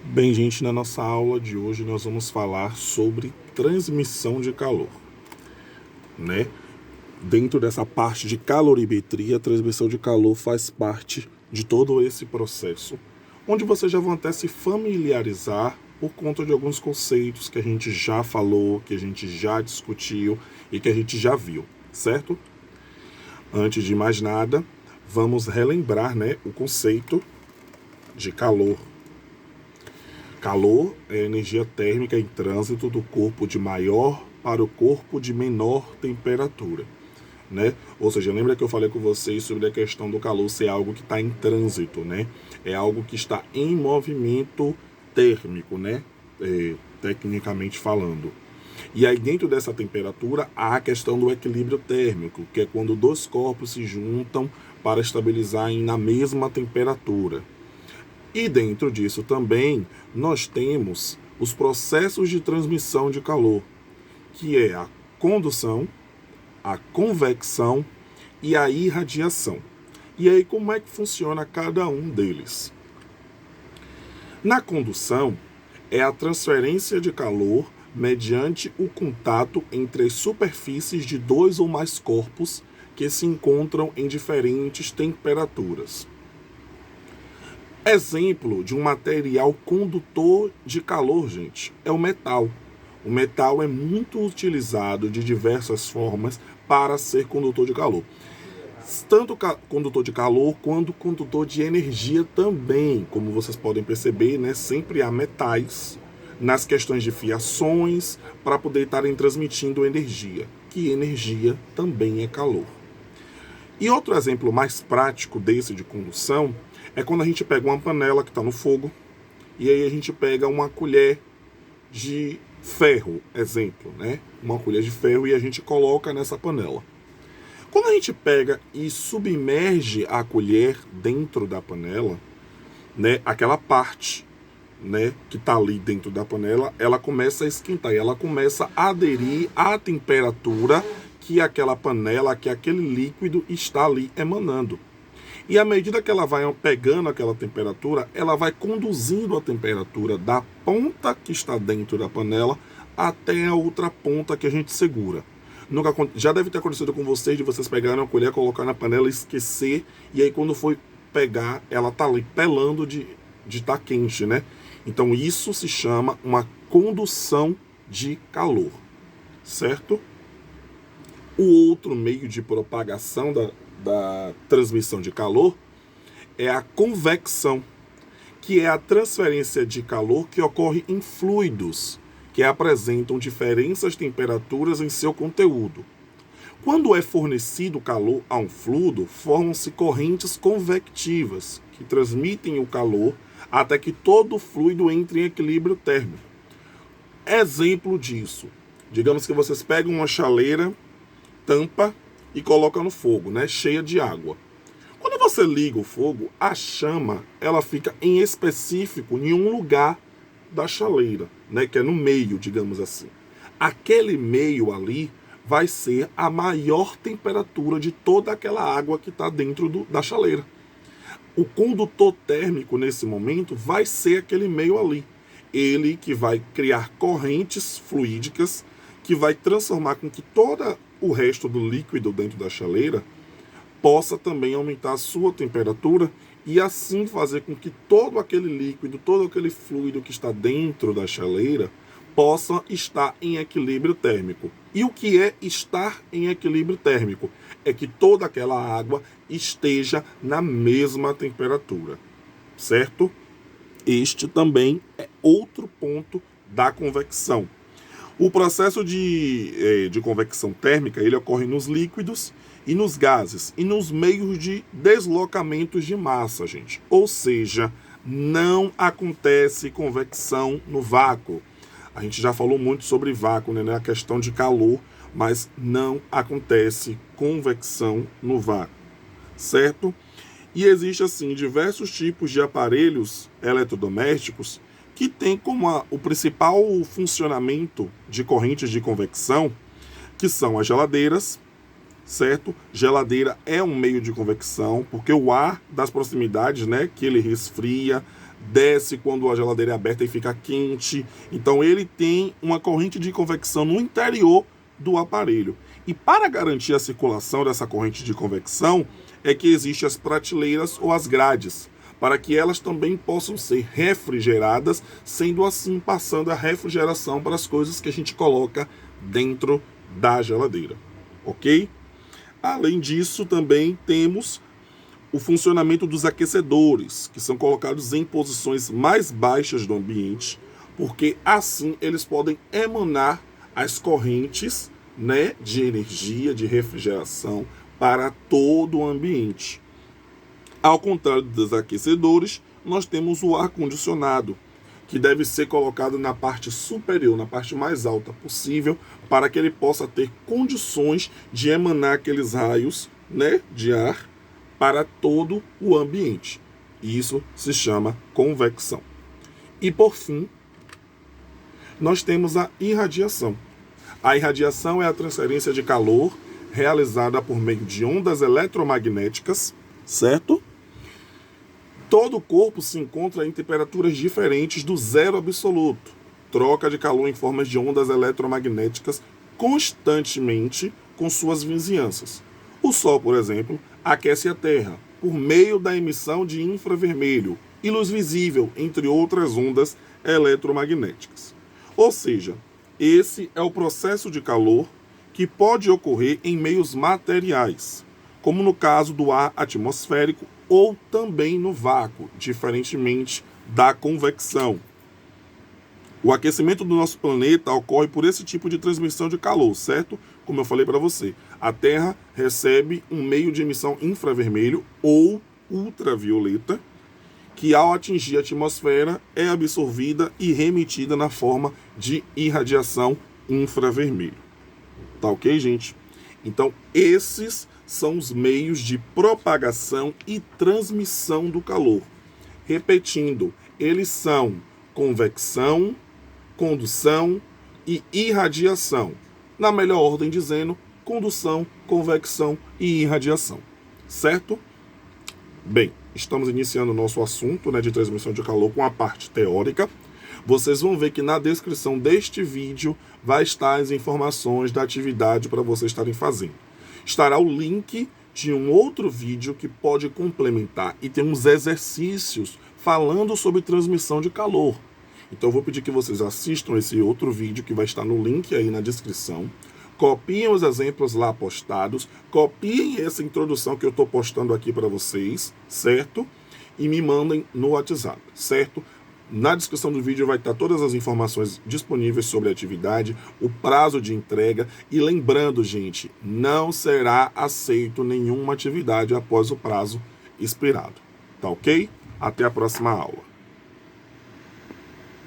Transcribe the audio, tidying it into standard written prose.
Bem, gente, na nossa aula de hoje nós vamos falar sobre transmissão de calor, né? Dentro dessa parte de calorimetria, a transmissão de calor faz parte de todo esse processo, onde vocês já vão até se familiarizar por conta de alguns conceitos que a gente já falou, que a gente já discutiu e que a gente já viu, certo? Antes de mais nada, vamos relembrar, né, o conceito de calor. Calor é energia térmica em trânsito do corpo de maior para o corpo de menor temperatura, né? Ou seja, lembra que eu falei com vocês sobre a questão do calor ser algo que está em trânsito, né? É algo que está em movimento térmico, né? Tecnicamente falando. E aí dentro dessa temperatura há a questão do equilíbrio térmico, que é quando dois corpos se juntam para estabilizar na mesma temperatura. E dentro disso também nós temos os processos de transmissão de calor, que é a condução, a convecção e a irradiação. E aí como é que funciona cada um deles? Na condução é a transferência de calor mediante o contato entre as superfícies de dois ou mais corpos que se encontram em diferentes temperaturas. Exemplo de um material condutor de calor, gente, é o metal. O metal é muito utilizado de diversas formas para ser condutor de calor. Tanto condutor de calor quanto condutor de energia também. Como vocês podem perceber, né, sempre há metais nas questões de fiações para poder estarem transmitindo energia, que energia também é calor. E outro exemplo mais prático desse de condução é quando a gente pega uma panela que está no fogo e aí a gente pega uma colher de ferro, exemplo, né? Uma colher de ferro e a gente coloca nessa panela. Quando a gente pega e submerge a colher dentro da panela, né? Aquela parte, né, que está ali dentro da panela, ela começa a esquentar e ela começa a aderir à temperatura que aquela panela, que aquele líquido está ali emanando. E à medida que ela vai pegando aquela temperatura, ela vai conduzindo a temperatura da ponta que está dentro da panela até a outra ponta que a gente segura. Nunca, já deve ter acontecido com vocês de vocês pegarem uma colher, colocar na panela, esquecer, e aí quando for pegar, ela tá ali pelando de estar quente, né? Então isso se chama uma condução de calor, certo? O outro meio de propagação da transmissão de calor é a convecção, que é a transferência de calor que ocorre em fluidos, que apresentam diferentes temperaturas em seu conteúdo. Quando é fornecido calor a um fluido, formam-se correntes convectivas, que transmitem o calor até que todo o fluido entre em equilíbrio térmico. Exemplo disso, digamos que vocês pegam uma chaleira, tampa e coloca no fogo, né, cheia de água. Quando você liga o fogo, a chama ela fica em específico em um lugar da chaleira, né, que é no meio, digamos assim. Aquele meio ali vai ser a maior temperatura de toda aquela água que está dentro da chaleira. O condutor térmico nesse momento vai ser aquele meio ali. Ele que vai criar correntes fluídicas que vai transformar com que todo o resto do líquido dentro da chaleira possa também aumentar a sua temperatura e assim fazer com que todo aquele líquido, todo aquele fluido que está dentro da chaleira possa estar em equilíbrio térmico. E o que é estar em equilíbrio térmico? É que toda aquela água esteja na mesma temperatura, certo? Este também é outro ponto da convecção. O processo de convecção térmica ele ocorre nos líquidos e nos gases e nos meios de deslocamentos de massa, gente. Ou seja, não acontece convecção no vácuo. A gente já falou muito sobre vácuo, né? A questão de calor, mas não acontece convecção no vácuo, certo? E existe assim diversos tipos de aparelhos eletrodomésticos que tem como o principal funcionamento de correntes de convecção, que são as geladeiras, certo? Geladeira é um meio de convecção, porque o ar das proximidades, né, que ele resfria, desce quando a geladeira é aberta e fica quente. Então ele tem uma corrente de convecção no interior do aparelho. E para garantir a circulação dessa corrente de convecção é que existem as prateleiras ou as grades, para que elas também possam ser refrigeradas, sendo assim passando a refrigeração para as coisas que a gente coloca dentro da geladeira, ok? Além disso, também temos o funcionamento dos aquecedores, que são colocados em posições mais baixas do ambiente, porque assim eles podem emanar as correntes, né, de energia, de refrigeração para todo o ambiente. Ao contrário dos aquecedores, nós temos o ar-condicionado, que deve ser colocado na parte superior, na parte mais alta possível, para que ele possa ter condições de emanar aqueles raios, né, de ar para todo o ambiente. E isso se chama convecção. E por fim, nós temos a irradiação. A irradiação é a transferência de calor realizada por meio de ondas eletromagnéticas, certo? Todo o corpo se encontra em temperaturas diferentes do zero absoluto. Troca de calor em formas de ondas eletromagnéticas constantemente com suas vizinhanças. O Sol, por exemplo, aquece a Terra por meio da emissão de infravermelho e luz visível, entre outras ondas eletromagnéticas. Ou seja, esse é o processo de calor que pode ocorrer em meios materiais, como no caso do ar atmosférico ou também no vácuo, diferentemente da convecção. O aquecimento do nosso planeta ocorre por esse tipo de transmissão de calor, certo? Como eu falei para você, a Terra recebe um meio de emissão infravermelho ou ultravioleta, que ao atingir a atmosfera é absorvida e remitida na forma de irradiação infravermelho. Tá ok, gente? Então, esses são os meios de propagação e transmissão do calor. Repetindo, eles são convecção, condução e irradiação. Na melhor ordem dizendo, condução, convecção e irradiação. Certo? Bem, estamos iniciando o nosso assunto, né, de transmissão de calor com a parte teórica. Vocês vão ver que na descrição deste vídeo vai estar as informações da atividade para vocês estarem fazendo. Estará o link de um outro vídeo que pode complementar e tem uns exercícios falando sobre transmissão de calor. Então eu vou pedir que vocês assistam esse outro vídeo que vai estar no link aí na descrição. Copiem os exemplos lá postados, copiem essa introdução que eu estou postando aqui para vocês, certo? E me mandem no WhatsApp, certo? Na descrição do vídeo vai estar todas as informações disponíveis sobre a atividade, o prazo de entrega e lembrando, gente, não será aceito nenhuma atividade após o prazo expirado. Tá ok? Até a próxima aula.